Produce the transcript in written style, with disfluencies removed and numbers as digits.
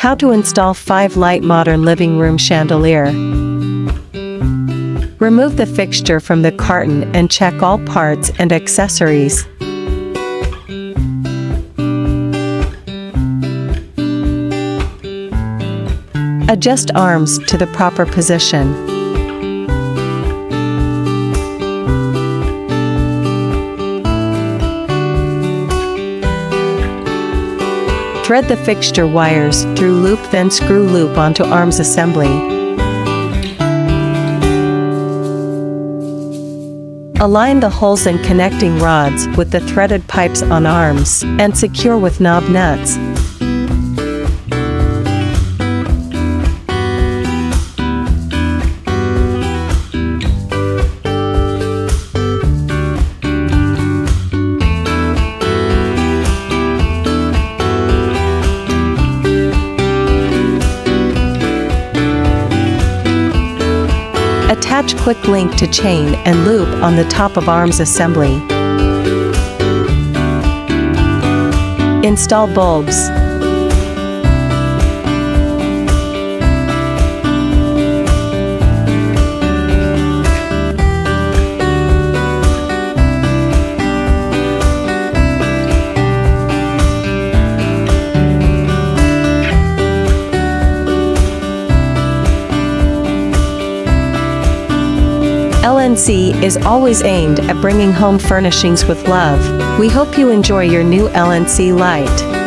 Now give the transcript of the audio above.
How to install 5-light modern living room chandelier. Remove the fixture from the carton and check all parts and accessories. Adjust arms to the proper position. Thread the fixture wires through loop, then screw loop onto arms assembly. Align the holes and connecting rods with the threaded pipes on arms, and secure with knob nuts. Attach quick link to chain and loop on the top of arms assembly. Install bulbs. LNC is always aimed at bringing home furnishings with love. We hope you enjoy your new LNC light.